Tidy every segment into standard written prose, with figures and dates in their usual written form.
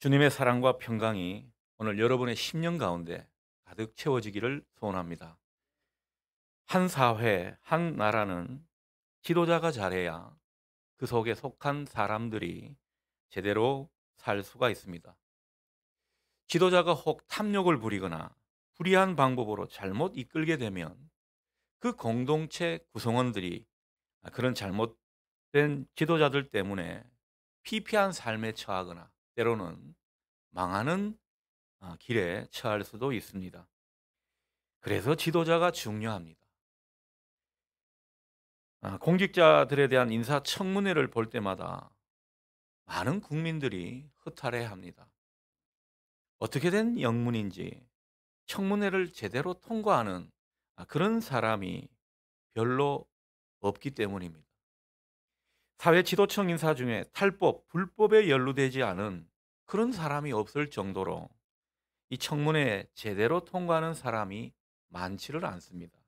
주님의 사랑과 평강이 오늘 여러분의 심령 가운데 가득 채워지기를 소원합니다. 한 사회, 한 나라는 지도자가 잘해야 그 속에 속한 사람들이 제대로 살 수가 있습니다. 지도자가 혹 탐욕을 부리거나 불의한 방법으로 잘못 이끌게 되면 그 공동체 구성원들이 그런 잘못된 지도자들 때문에 피폐한 삶에 처하거나 때로는 망하는 길에 처할 수도 있습니다. 그래서 지도자가 중요합니다. 공직자들에 대한 인사청문회를 볼 때마다 많은 국민들이 허탈해합니다. 어떻게 된 영문인지 청문회를 제대로 통과하는 그런 사람이 별로 없기 때문입니다. 사회 지도청 인사 중에 탈법, 불법에 연루되지 않은 그런 사람이 없을 정도로 이 청문회에 제대로 통과하는 사람이 많지를 않습니다.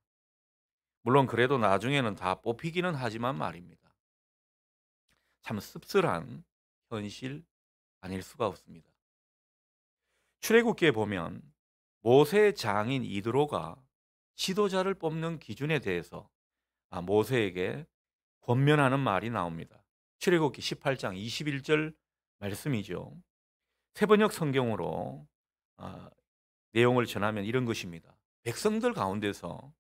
물론 그래도 나중에는 다 뽑히기는 하지만 말입니다. 참 씁쓸한 현실 아닐 수가 없습니다. 출애굽기에 보면 모세의 장인 이드로가 지도자를 뽑는 기준에 대해서 모세에게 권면하는 말이 나옵니다. 출애굽기 18장 21절 말씀이죠. 세번역 성경으로 아, 내용을 전하면 이런 것입니다. 백성들 가운데서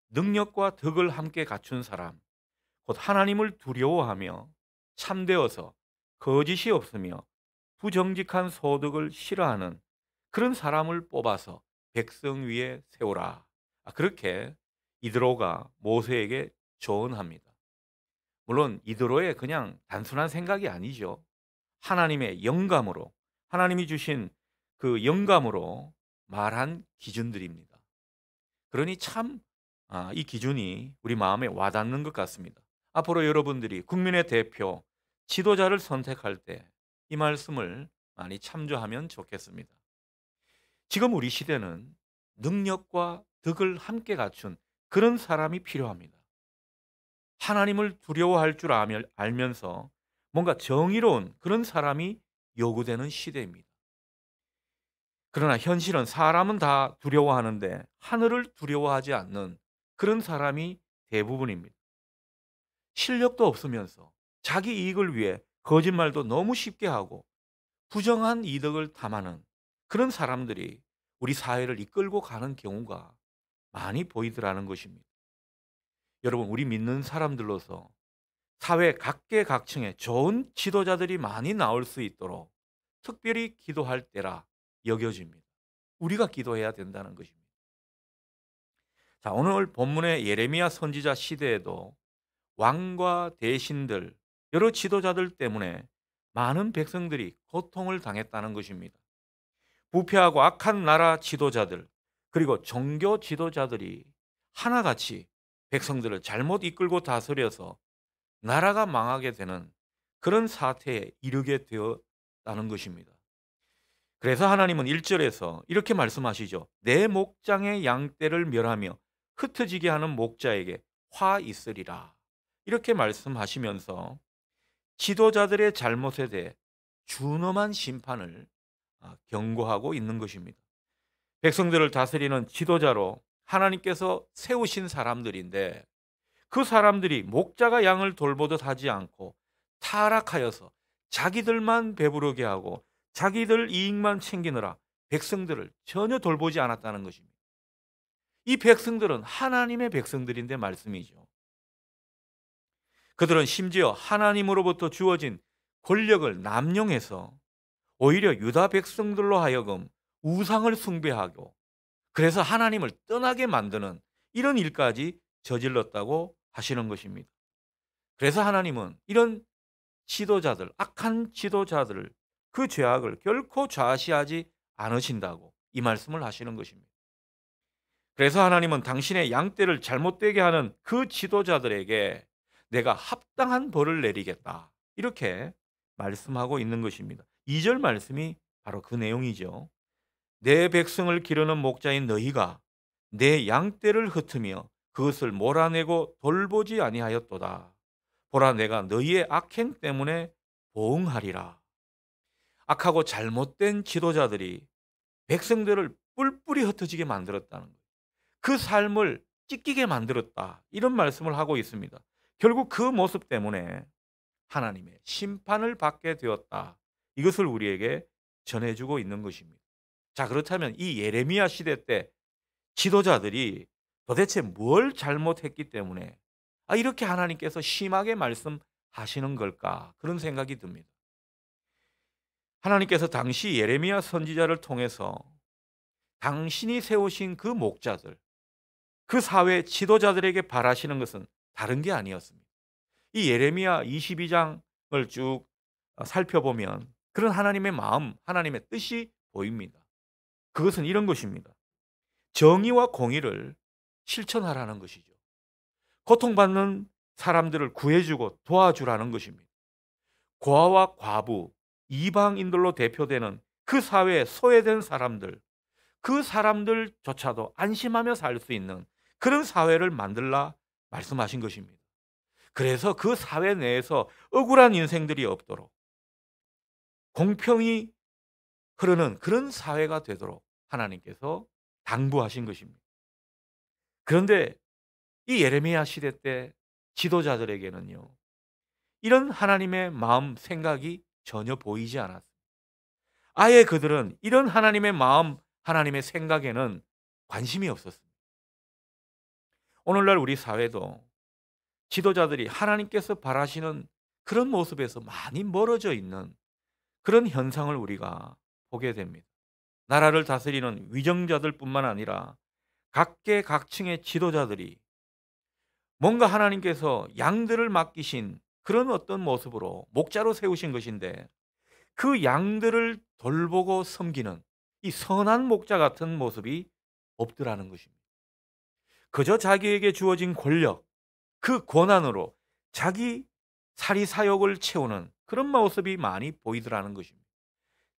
능력과 덕을 함께 갖춘 사람, 곧 하나님을 두려워하며 참되어서 거짓이 없으며 부정직한 소득을 싫어하는 그런 사람을 뽑아서 백성 위에 세우라. 그렇게 이드로가 모세에게 조언합니다. 물론 이드로의 그냥 단순한 생각이 아니죠. 하나님의 영감으로, 하나님이 주신 그 영감으로 말한 기준들입니다. 그러니 참 이 기준이 우리 마음에 와닿는 것 같습니다. 앞으로 여러분들이 국민의 대표, 지도자를 선택할 때 이 말씀을 많이 참조하면 좋겠습니다. 지금 우리 시대는 능력과 덕을 함께 갖춘 그런 사람이 필요합니다. 하나님을 두려워할 줄 알면서 뭔가 정의로운 그런 사람이 요구되는 시대입니다. 그러나 현실은 사람은 다 두려워하는데 하늘을 두려워하지 않는 그런 사람이 대부분입니다. 실력도 없으면서 자기 이익을 위해 거짓말도 너무 쉽게 하고 부정한 이득을 탐하는 그런 사람들이 우리 사회를 이끌고 가는 경우가 많이 보이더라는 것입니다. 여러분, 우리 믿는 사람들로서 사회 각계각층에 좋은 지도자들이 많이 나올 수 있도록 특별히 기도할 때라 여겨집니다. 우리가 기도해야 된다는 것입니다. 자, 오늘 본문의 예레미야 선지자 시대에도 왕과 대신들, 여러 지도자들 때문에 많은 백성들이 고통을 당했다는 것입니다. 부패하고 악한 나라 지도자들, 그리고 종교 지도자들이 하나같이 백성들을 잘못 이끌고 다스려서 나라가 망하게 되는 그런 사태에 이르게 되었다는 것입니다. 그래서 하나님은 1절에서 이렇게 말씀하시죠. 내 목장의 양떼를 멸하며 흩어지게 하는 목자에게 화 있으리라. 이렇게 말씀하시면서 지도자들의 잘못에 대해 준엄한 심판을 경고하고 있는 것입니다. 백성들을 다스리는 지도자로 하나님께서 세우신 사람들인데 그 사람들이 목자가 양을 돌보듯 하지 않고 타락하여서 자기들만 배부르게 하고 자기들 이익만 챙기느라 백성들을 전혀 돌보지 않았다는 것입니다. 이 백성들은 하나님의 백성들인데 말씀이죠. 그들은 심지어 하나님으로부터 주어진 권력을 남용해서 오히려 유다 백성들로 하여금 우상을 숭배하고 그래서 하나님을 떠나게 만드는 이런 일까지 저질렀다고 하시는 것입니다. 그래서 하나님은 이런 지도자들, 악한 지도자들을 그 죄악을 결코 좌시하지 않으신다고 이 말씀을 하시는 것입니다. 그래서 하나님은 당신의 양떼를 잘못되게 하는 그 지도자들에게 내가 합당한 벌을 내리겠다. 이렇게 말씀하고 있는 것입니다. 2절 말씀이 바로 그 내용이죠. 내 백성을 기르는 목자인 너희가 내 양떼를 흩으며 그것을 몰아내고 돌보지 아니하였도다. 보라, 내가 너희의 악행 때문에 보응하리라. 악하고 잘못된 지도자들이 백성들을 뿔뿔이 흩어지게 만들었다는 거예요. 그 삶을 찢기게 만들었다. 이런 말씀을 하고 있습니다. 결국 그 모습 때문에 하나님의 심판을 받게 되었다. 이것을 우리에게 전해주고 있는 것입니다. 자, 그렇다면 이 예레미야 시대 때 지도자들이 도대체 뭘 잘못했기 때문에 이렇게 하나님께서 심하게 말씀하시는 걸까? 그런 생각이 듭니다. 하나님께서 당시 예레미야 선지자를 통해서 당신이 세우신 그 목자들, 그 사회 지도자들에게 바라시는 것은 다른 게 아니었습니다. 이 예레미야 22장을 쭉 살펴보면 그런 하나님의 마음, 하나님의 뜻이 보입니다. 그것은 이런 것입니다. 정의와 공의를 실천하라는 것이죠. 고통받는 사람들을 구해주고 도와주라는 것입니다. 고아와 과부, 이방인들로 대표되는 그 사회에 소외된 사람들, 그 사람들조차도 안심하며 살 수 있는 그런 사회를 만들라 말씀하신 것입니다. 그래서 그 사회 내에서 억울한 인생들이 없도록 공평히 흐르는 그런 사회가 되도록 하나님께서 당부하신 것입니다. 그런데 이 예레미야 시대 때 지도자들에게는요, 이런 하나님의 마음, 생각이 전혀 보이지 않았습니다. 아예 그들은 이런 하나님의 마음, 하나님의 생각에는 관심이 없었습니다. 오늘날 우리 사회도 지도자들이 하나님께서 바라시는 그런 모습에서 많이 멀어져 있는 그런 현상을 우리가 보게 됩니다. 나라를 다스리는 위정자들뿐만 아니라 각계각층의 지도자들이 뭔가 하나님께서 양들을 맡기신 그런 어떤 모습으로 목자로 세우신 것인데 그 양들을 돌보고 섬기는 이 선한 목자 같은 모습이 없더라는 것입니다. 그저 자기에게 주어진 권력, 그 권한으로 자기 사리사욕을 채우는 그런 모습이 많이 보이더라는 것입니다.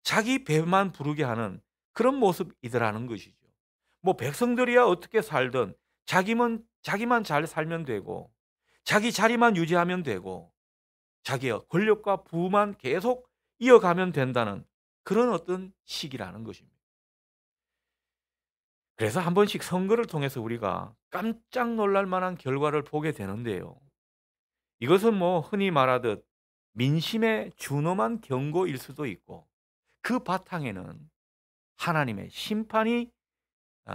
자기 배만 부르게 하는 그런 모습이더라는 것이죠. 뭐 백성들이야 어떻게 살든 자기만 잘 살면 되고 자기 자리만 유지하면 되고 자기의 권력과 부만 계속 이어가면 된다는 그런 어떤 식이라는 것입니다. 그래서 한 번씩 선거를 통해서 우리가 깜짝 놀랄 만한 결과를 보게 되는데요. 이것은 뭐 흔히 말하듯 민심의 준엄한 경고일 수도 있고 그 바탕에는 하나님의 심판이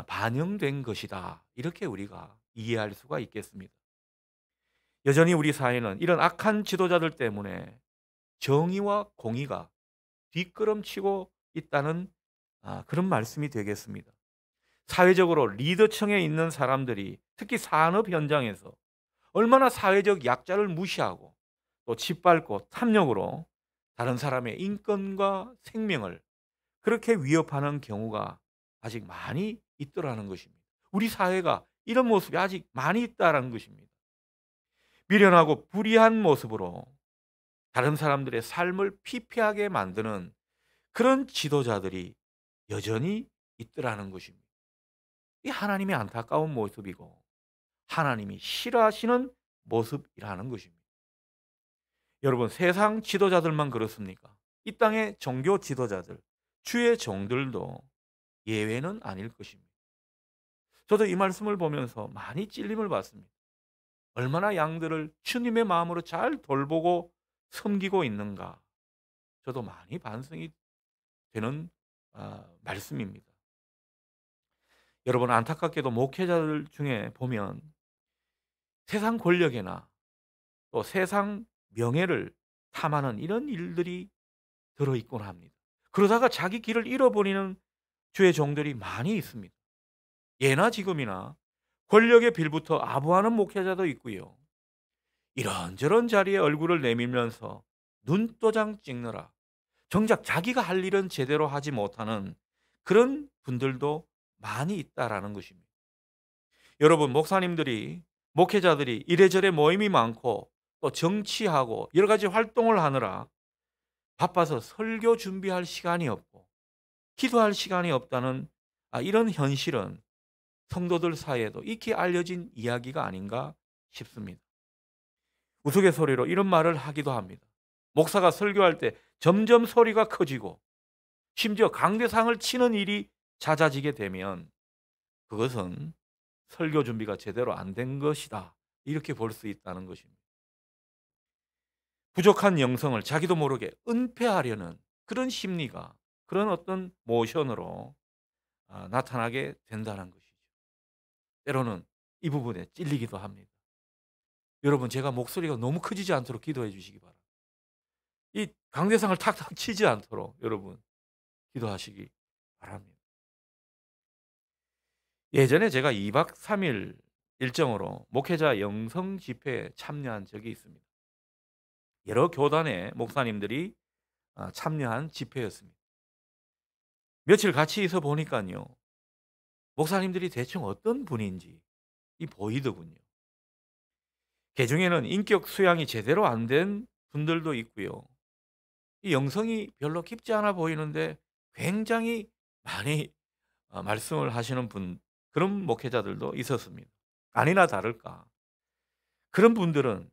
반영된 것이다. 이렇게 우리가 이해할 수가 있겠습니다. 여전히 우리 사회는 이런 악한 지도자들 때문에 정의와 공의가 뒷걸음치고 있다는 그런 말씀이 되겠습니다. 사회적으로 리더층에 있는 사람들이 특히 산업 현장에서 얼마나 사회적 약자를 무시하고 또 짓밟고 탐욕으로 다른 사람의 인권과 생명을 그렇게 위협하는 경우가 아직 많이 있더라는 것입니다. 우리 사회가 이런 모습이 아직 많이 있다는 것입니다. 미련하고 불의한 모습으로 다른 사람들의 삶을 피폐하게 만드는 그런 지도자들이 여전히 있더라는 것입니다. 이 하나님의 안타까운 모습이고 하나님이 싫어하시는 모습이라는 것입니다. 여러분, 세상 지도자들만 그렇습니까? 이 땅의 종교 지도자들, 주의 종들도 예외는 아닐 것입니다. 저도 이 말씀을 보면서 많이 찔림을 받습니다. 얼마나 양들을 주님의 마음으로 잘 돌보고 섬기고 있는가. 저도 많이 반성이 되는 말씀입니다. 여러분, 안타깝게도 목회자들 중에 보면 세상 권력이나 또 세상 명예를 탐하는 이런 일들이 들어있곤 합니다. 그러다가 자기 길을 잃어버리는 주의 종들이 많이 있습니다. 예나 지금이나 권력에 빌부터 아부하는 목회자도 있고요. 이런저런 자리에 얼굴을 내밀면서 눈도장 찍느라 정작 자기가 할 일은 제대로 하지 못하는 그런 분들도 많이 있다라는 것입니다. 여러분, 목회자들이 이래저래 모임이 많고 또 정치하고 여러 가지 활동을 하느라 바빠서 설교 준비할 시간이 없고 기도할 시간이 없다는 이런 현실은 성도들 사이에도 익히 알려진 이야기가 아닌가 싶습니다. 우스갯소리로 이런 말을 하기도 합니다. 목사가 설교할 때 점점 소리가 커지고 심지어 강대상을 치는 일이 잦아지게 되면 그것은 설교 준비가 제대로 안 된 것이다. 이렇게 볼 수 있다는 것입니다. 부족한 영성을 자기도 모르게 은폐하려는 그런 심리가 그런 어떤 모션으로 나타나게 된다는 것이죠. 때로는 이 부분에 찔리기도 합니다. 여러분, 제가 목소리가 너무 커지지 않도록 기도해 주시기 바랍니다. 이 강대상을 탁탁 치지 않도록 여러분 기도하시기 바랍니다. 예전에 제가 2박 3일 일정으로 목회자 영성 집회에 참여한 적이 있습니다. 여러 교단의 목사님들이 참여한 집회였습니다. 며칠 같이 있어 보니까요, 목사님들이 대충 어떤 분인지 보이더군요. 개중에는 인격 수양이 제대로 안 된 분들도 있고요. 이 영성이 별로 깊지 않아 보이는데 굉장히 많이 말씀을 하시는 그런 목회자들도 있었습니다. 아니나 다를까 그런 분들은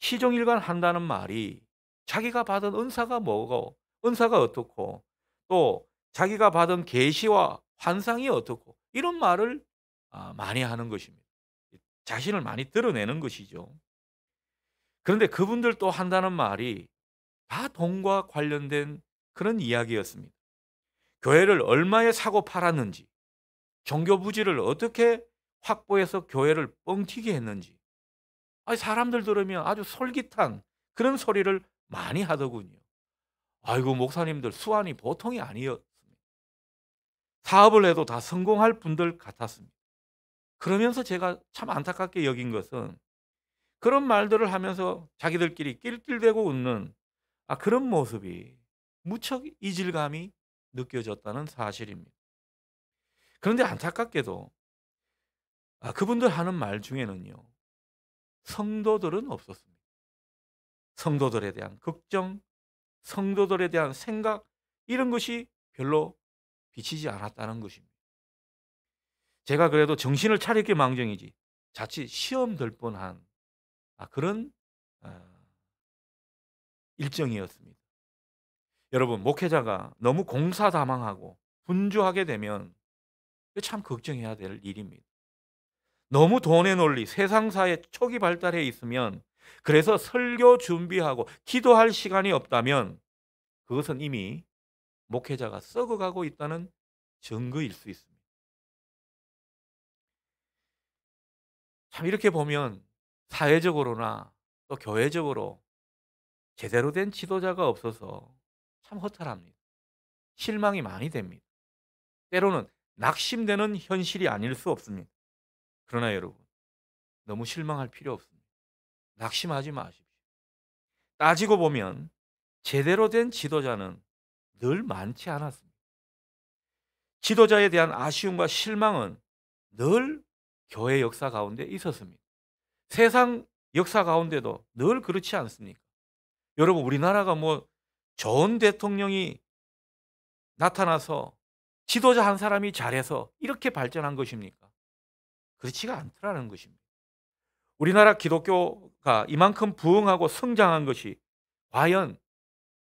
시종일관 한다는 말이 자기가 받은 은사가 뭐고 은사가 어떻고 또 자기가 받은 계시와 환상이 어떻고 이런 말을 많이 하는 것입니다. 자신을 많이 드러내는 것이죠. 그런데 그분들 또 한다는 말이 다 돈과 관련된 그런 이야기였습니다. 교회를 얼마에 사고 팔았는지, 종교 부지를 어떻게 확보해서 교회를 뻥튀기 했는지, 사람들 들으면 아주 솔깃한 그런 소리를 많이 하더군요. 아이고, 목사님들 수완이 보통이 아니었습니다. 사업을 해도 다 성공할 분들 같았습니다. 그러면서 제가 참 안타깝게 여긴 것은 그런 말들을 하면서 자기들끼리 낄낄대고 웃는 그런 모습이 무척 이질감이 느껴졌다는 사실입니다. 그런데 안타깝게도 그분들 하는 말 중에는요, 성도들은 없었습니다. 성도들에 대한 걱정, 성도들에 대한 생각 이런 것이 별로 비치지 않았다는 것입니다. 제가 그래도 정신을 차리게 망정이지 자칫 시험 들 뻔한 그런 일정이었습니다. 여러분, 목회자가 너무 공사다망하고 분주하게 되면 참 걱정해야 될 일입니다. 너무 돈의 논리, 세상사에 초기 발달해 있으면 그래서 설교 준비하고 기도할 시간이 없다면 그것은 이미 목회자가 썩어가고 있다는 증거일 수 있습니다. 참 이렇게 보면 사회적으로나 또 교회적으로 제대로 된 지도자가 없어서 참 허탈합니다. 실망이 많이 됩니다. 때로는 낙심되는 현실이 아닐 수 없습니다. 그러나 여러분, 너무 실망할 필요 없습니다. 낙심하지 마십시오. 따지고 보면 제대로 된 지도자는 늘 많지 않았습니다. 지도자에 대한 아쉬움과 실망은 늘 교회 역사 가운데 있었습니다. 세상 역사 가운데도 늘 그렇지 않습니까? 여러분, 우리나라가 좋은 대통령이 나타나서 지도자 한 사람이 잘해서 이렇게 발전한 것입니까? 그렇지가 않더라는 것입니다. 우리나라 기독교가 이만큼 부흥하고 성장한 것이 과연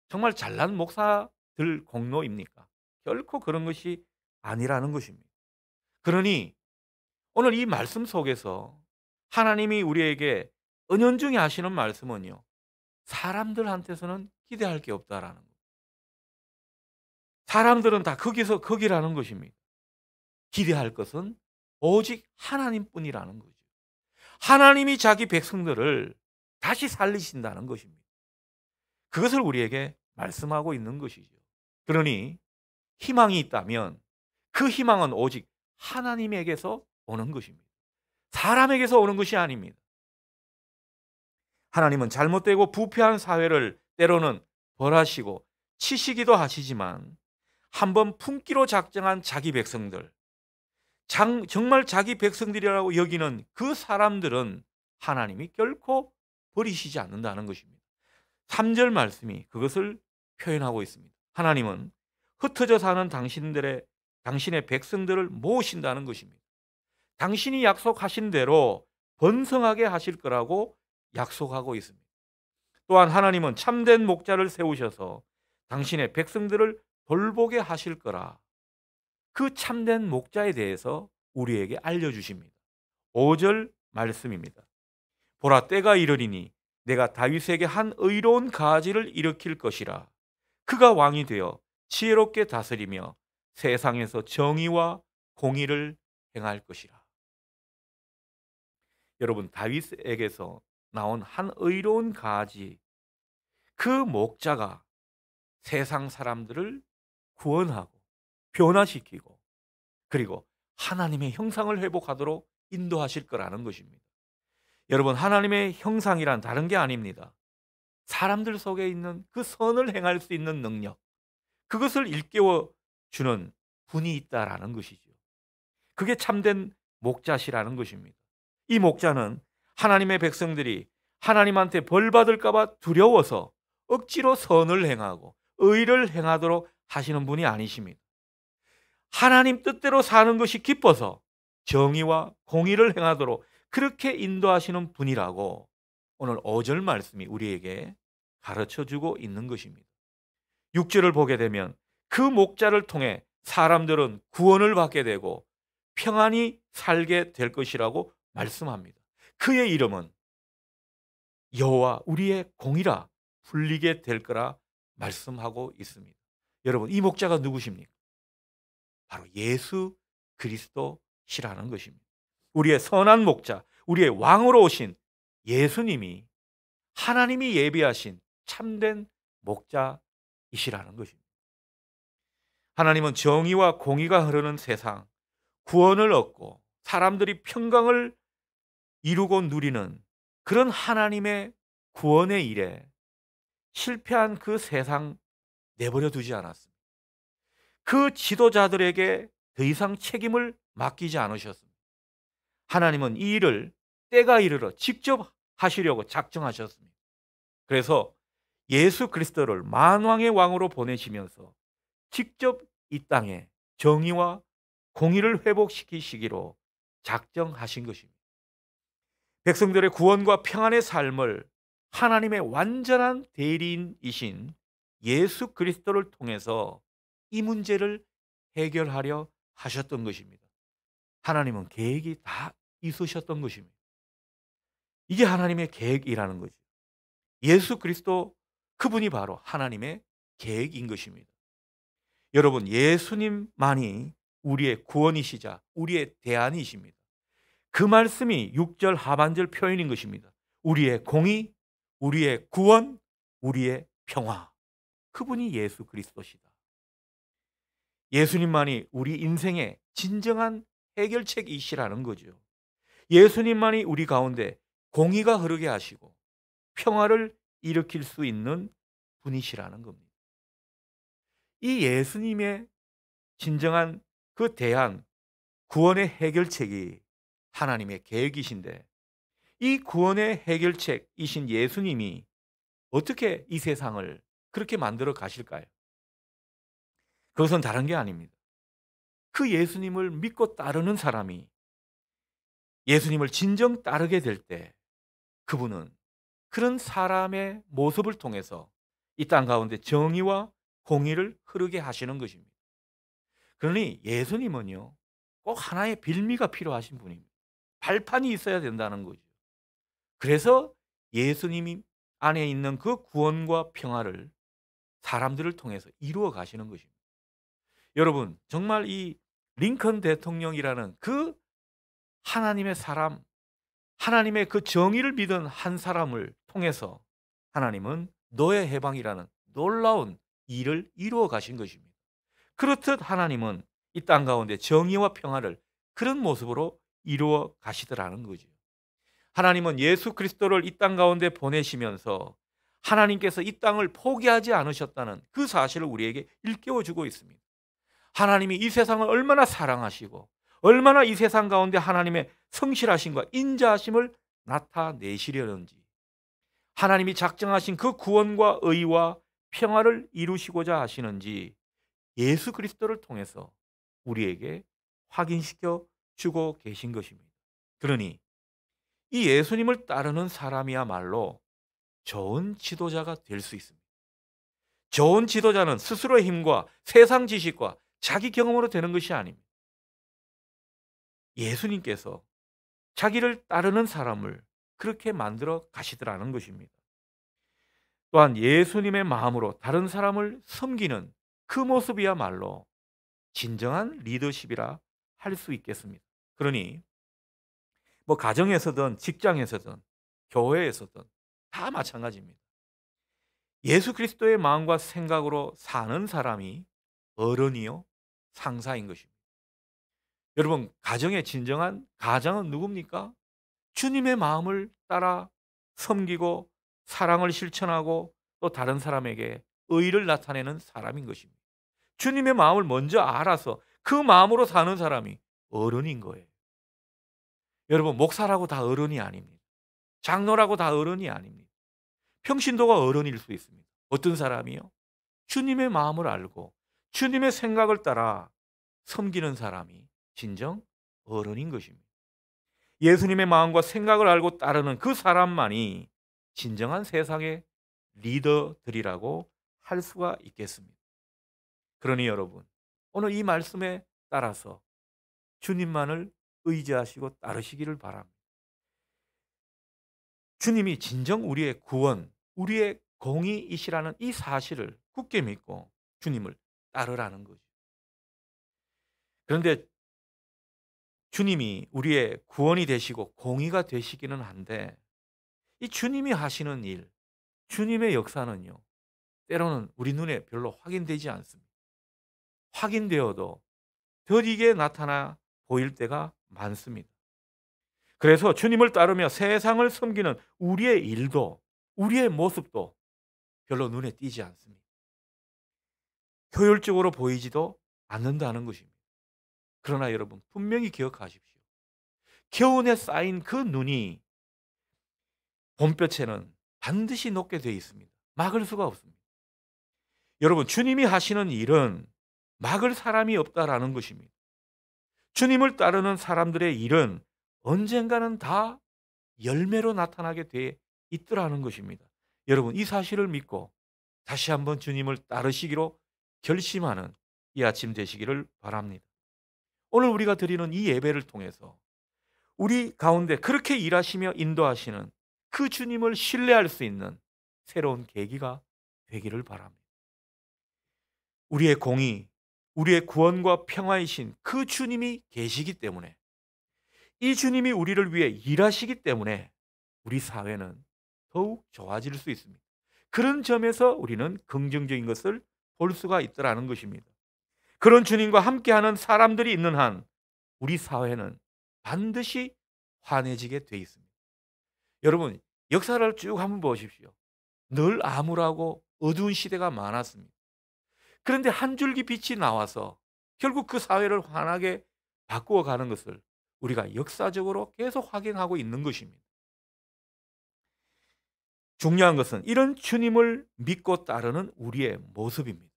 정말 잘난 목사들 공로입니까? 결코 그런 것이 아니라는 것입니다. 그러니 오늘 이 말씀 속에서 하나님이 우리에게 은연중에 하시는 말씀은요, 사람들한테서는 기대할 게 없다라는 거예요. 사람들은 다 거기서 거기라는 것입니다. 기대할 것은 오직 하나님뿐이라는 거죠. 하나님이 자기 백성들을 다시 살리신다는 것입니다. 그것을 우리에게 말씀하고 있는 것이죠. 그러니 희망이 있다면 그 희망은 오직 하나님에게서 오는 것입니다. 사람에게서 오는 것이 아닙니다. 하나님은 잘못되고 부패한 사회를 때로는 벌하시고 치시기도 하시지만 한번 품기로 작정한 자기 백성들, 정말 자기 백성들이라고 여기는 그 사람들은 하나님이 결코 버리시지 않는다는 것입니다. 3절 말씀이 그것을 표현하고 있습니다. 하나님은 흩어져 사는 당신의 백성들을 모으신다는 것입니다. 당신이 약속하신 대로 번성하게 하실 거라고 약속하고 있습니다. 또한 하나님은 참된 목자를 세우셔서 당신의 백성들을 돌보게 하실 거라, 그 참된 목자에 대해서 우리에게 알려주십니다. 5절 말씀입니다. 보라, 때가 이르리니 내가 다윗에게 한 의로운 가지를 일으킬 것이라. 그가 왕이 되어 지혜롭게 다스리며 세상에서 정의와 공의를 행할 것이라. 여러분, 다윗에게서 나온 한 의로운 가지, 그 목자가 세상 사람들을 구원하고 변화시키고 그리고 하나님의 형상을 회복하도록 인도하실 거라는 것입니다. 여러분, 하나님의 형상이란 다른 게 아닙니다. 사람들 속에 있는 그 선을 행할 수 있는 능력, 그것을 일깨워 주는 분이 있다라는 것이죠. 그게 참된 목자시라는 것입니다. 이 목자는 하나님의 백성들이 하나님한테 벌 받을까 봐 두려워서 억지로 선을 행하고 의를 행하도록 하시는 분이 아니십니다. 하나님 뜻대로 사는 것이 기뻐서 정의와 공의를 행하도록 그렇게 인도하시는 분이라고 오늘 5절 말씀이 우리에게 가르쳐주고 있는 것입니다. 6절을 보게 되면 그 목자를 통해 사람들은 구원을 받게 되고 평안히 살게 될 것이라고 말씀합니다. 그의 이름은 여호와 우리의 공이라 불리게 될 거라 말씀하고 있습니다. 여러분, 이 목자가 누구십니까? 바로 예수 그리스도시라는 것입니다. 우리의 선한 목자, 우리의 왕으로 오신 예수님이 하나님이 예비하신 참된 목자이시라는 것입니다. 하나님은 정의와 공의가 흐르는 세상, 구원을 얻고 사람들이 평강을 이루고 누리는 그런 하나님의 구원의 일에 실패한 그 세상 내버려 두지 않았습니다. 그 지도자들에게 더 이상 책임을 맡기지 않으셨습니다. 하나님은 이 일을 때가 이르러 직접 하시려고 작정하셨습니다. 그래서 예수 그리스도를 만왕의 왕으로 보내시면서 직접 이 땅에 정의와 공의를 회복시키시기로 작정하신 것입니다. 백성들의 구원과 평안의 삶을 하나님의 완전한 대리인이신 예수 그리스도를 통해서 이 문제를 해결하려 하셨던 것입니다. 하나님은 계획이 다 있으셨던 것입니다. 이게 하나님의 계획이라는 거죠. 예수 그리스도, 그분이 바로 하나님의 계획인 것입니다. 여러분, 예수님만이 우리의 구원이시자 우리의 대안이십니다. 그 말씀이 6절 하반절 표현인 것입니다. 우리의 공의, 우리의 구원, 우리의 평화. 그분이 예수 그리스도시다. 예수님만이 우리 인생의 진정한 해결책이시라는 거죠. 예수님만이 우리 가운데 공의가 흐르게 하시고 평화를 일으킬 수 있는 분이시라는 겁니다. 이 예수님의 진정한 그 대안, 구원의 해결책이 하나님의 계획이신데, 이 구원의 해결책이신 예수님이 어떻게 이 세상을 그렇게 만들어 가실까요? 그것은 다른 게 아닙니다. 그 예수님을 믿고 따르는 사람이 예수님을 진정 따르게 될 때 그분은 그런 사람의 모습을 통해서 이 땅 가운데 정의와 공의를 흐르게 하시는 것입니다. 그러니 예수님은요, 꼭 하나의 빌미가 필요하신 분입니다. 발판이 있어야 된다는 거죠. 그래서 예수님이 안에 있는 그 구원과 평화를 사람들을 통해서 이루어 가시는 것입니다. 여러분, 정말 이 링컨 대통령이라는 그 하나님의 사람, 하나님의 그 정의를 믿은 한 사람을 통해서 하나님은 노예 해방이라는 놀라운 일을 이루어 가신 것입니다. 그렇듯 하나님은 이 땅 가운데 정의와 평화를 그런 모습으로 이루어 가시더라는 거죠. 하나님은 예수 그리스도를 이 땅 가운데 보내시면서 하나님께서 이 땅을 포기하지 않으셨다는 그 사실을 우리에게 일깨워 주고 있습니다. 하나님이 이 세상을 얼마나 사랑하시고 얼마나 이 세상 가운데 하나님의 성실하심과 인자하심을 나타내시려는지, 하나님이 작정하신 그 구원과 의와 평화를 이루시고자 하시는지 예수 그리스도를 통해서 우리에게 확인시켜 주고 계신 것입니다. 그러니 이 예수님을 따르는 사람이야말로 좋은 지도자가 될 수 있습니다. 좋은 지도자는 스스로의 힘과 세상 지식과 자기 경험으로 되는 것이 아닙니다. 예수님께서 자기를 따르는 사람을 그렇게 만들어 가시더라는 것입니다. 또한 예수님의 마음으로 다른 사람을 섬기는 그 모습이야말로 진정한 리더십이라 할 수 있겠습니다. 그러니 뭐 가정에서든 직장에서든 교회에서든 다 마찬가지입니다. 예수 그리스도의 마음과 생각으로 사는 사람이 어른이요 상사인 것입니다. 여러분, 가정의 진정한 가장은 누굽니까? 주님의 마음을 따라 섬기고 사랑을 실천하고 또 다른 사람에게 의를 나타내는 사람인 것입니다. 주님의 마음을 먼저 알아서 그 마음으로 사는 사람이 어른인 거예요. 여러분, 목사라고 다 어른이 아닙니다. 장로라고 다 어른이 아닙니다. 평신도가 어른일 수 있습니다. 어떤 사람이요? 주님의 마음을 알고 주님의 생각을 따라 섬기는 사람이 진정 어른인 것입니다. 예수님의 마음과 생각을 알고 따르는 그 사람만이 진정한 세상의 리더들이라고 할 수가 있겠습니다. 그러니 여러분, 오늘 이 말씀에 따라서 주님만을 의지하시고 따르시기를 바랍니다. 주님이 진정 우리의 구원, 우리의 공의이시라는 이 사실을 굳게 믿고 주님을 따르라는 거죠. 그런데 주님이 우리의 구원이 되시고 공의가 되시기는 한데 이 주님이 하시는 일, 주님의 역사는요, 때로는 우리 눈에 별로 확인되지 않습니다. 확인되어도 더디게 나타나 보일 때가 많습니다. 그래서 주님을 따르며 세상을 섬기는 우리의 일도, 우리의 모습도 별로 눈에 띄지 않습니다. 효율적으로 보이지도 않는다는 것입니다. 그러나 여러분, 분명히 기억하십시오. 겨운에 쌓인 그 눈이 봄볕에는 반드시 녹게 되어 있습니다. 막을 수가 없습니다. 여러분, 주님이 하시는 일은 막을 사람이 없다라는 것입니다. 주님을 따르는 사람들의 일은 언젠가는 다 열매로 나타나게 돼 있더라는 것입니다. 여러분, 이 사실을 믿고 다시 한번 주님을 따르시기로 결심하는 이 아침 되시기를 바랍니다. 오늘 우리가 드리는 이 예배를 통해서 우리 가운데 그렇게 일하시며 인도하시는 그 주님을 신뢰할 수 있는 새로운 계기가 되기를 바랍니다. 우리의 공의, 우리의 구원과 평화이신 그 주님이 계시기 때문에, 이 주님이 우리를 위해 일하시기 때문에 우리 사회는 더욱 좋아질 수 있습니다. 그런 점에서 우리는 긍정적인 것을 볼 수가 있더라는 것입니다. 그런 주님과 함께하는 사람들이 있는 한 우리 사회는 반드시 환해지게 돼 있습니다. 여러분, 역사를 쭉 한번 보십시오. 늘 암울하고 어두운 시대가 많았습니다. 그런데 한 줄기 빛이 나와서 결국 그 사회를 환하게 바꾸어 가는 것을 우리가 역사적으로 계속 확인하고 있는 것입니다. 중요한 것은 이런 주님을 믿고 따르는 우리의 모습입니다.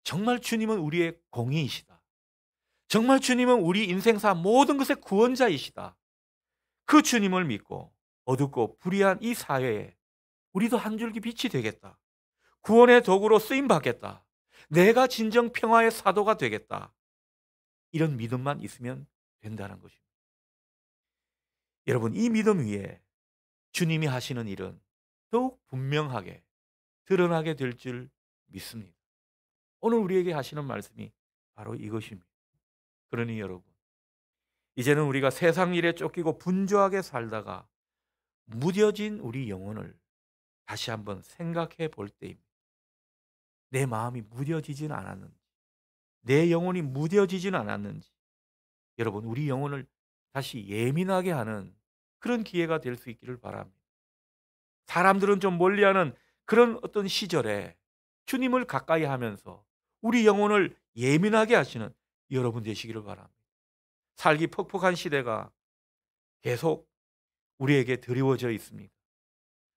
정말 주님은 우리의 공의이시다. 정말 주님은 우리 인생사 모든 것의 구원자이시다. 그 주님을 믿고 어둡고 불의한 이 사회에 우리도 한 줄기 빛이 되겠다. 구원의 도구로 쓰임 받겠다. 내가 진정 평화의 사도가 되겠다. 이런 믿음만 있으면 된다는 것입니다. 여러분, 이 믿음 위에 주님이 하시는 일은 더욱 분명하게 드러나게 될 줄 믿습니다. 오늘 우리에게 하시는 말씀이 바로 이것입니다. 그러니 여러분, 이제는 우리가 세상 일에 쫓기고 분주하게 살다가 무뎌진 우리 영혼을 다시 한번 생각해 볼 때입니다. 내 마음이 무뎌지진 않았는지, 내 영혼이 무뎌지진 않았는지, 여러분, 우리 영혼을 다시 예민하게 하는 그런 기회가 될 수 있기를 바랍니다. 사람들은 좀 멀리하는 그런 어떤 시절에 주님을 가까이 하면서 우리 영혼을 예민하게 하시는 여러분 되시기를 바랍니다. 살기 퍽퍽한 시대가 계속 우리에게 드리워져 있습니다.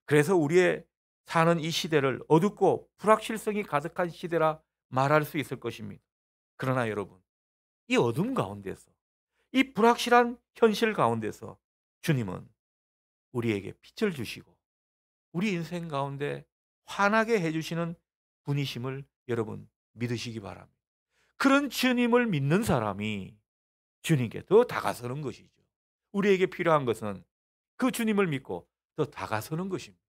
그래서 우리의 사는 이 시대를 어둡고 불확실성이 가득한 시대라 말할 수 있을 것입니다. 그러나 여러분, 이 어둠 가운데서, 이 불확실한 현실 가운데서 주님은 우리에게 빛을 주시고 우리 인생 가운데 환하게 해주시는 분이심을 여러분 믿으시기 바랍니다. 그런 주님을 믿는 사람이 주님께 더 다가서는 것이죠. 우리에게 필요한 것은 그 주님을 믿고 더 다가서는 것입니다.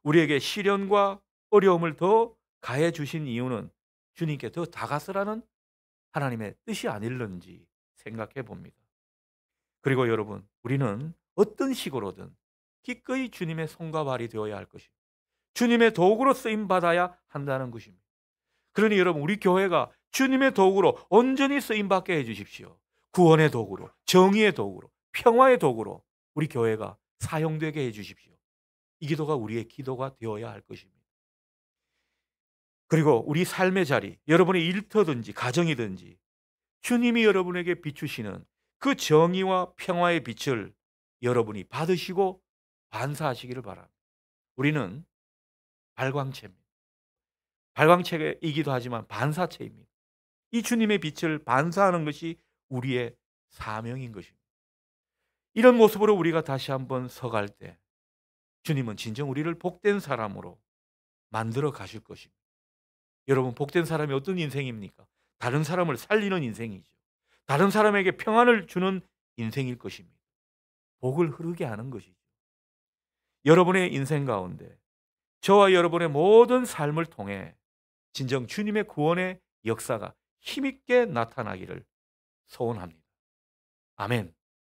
우리에게 시련과 어려움을 더 가해 주신 이유는 주님께 더 다가서라는 하나님의 뜻이 아닐는지 생각해 봅니다. 그리고 여러분, 우리는 어떤 식으로든 기꺼이 주님의 손과 발이 되어야 할 것입니다. 주님의 도구로 쓰임 받아야 한다는 것입니다. 그러니 여러분, 우리 교회가 주님의 도구로 온전히 쓰임 받게 해 주십시오. 구원의 도구로, 정의의 도구로, 평화의 도구로 우리 교회가 사용되게 해 주십시오. 이 기도가 우리의 기도가 되어야 할 것입니다. 그리고 우리 삶의 자리, 여러분의 일터든지 가정이든지 주님이 여러분에게 비추시는 그 정의와 평화의 빛을 여러분이 받으시고 반사하시기를 바랍니다. 우리는 발광체입니다. 발광체이기도 하지만 반사체입니다. 이 주님의 빛을 반사하는 것이 우리의 사명인 것입니다. 이런 모습으로 우리가 다시 한번 서갈 때 주님은 진정 우리를 복된 사람으로 만들어 가실 것입니다. 여러분, 복된 사람이 어떤 인생입니까? 다른 사람을 살리는 인생이죠. 다른 사람에게 평안을 주는 인생일 것입니다. 복을 흐르게 하는 것이죠. 여러분의 인생 가운데 저와 여러분의 모든 삶을 통해 진정 주님의 구원의 역사가 힘있게 나타나기를 소원합니다. 아멘.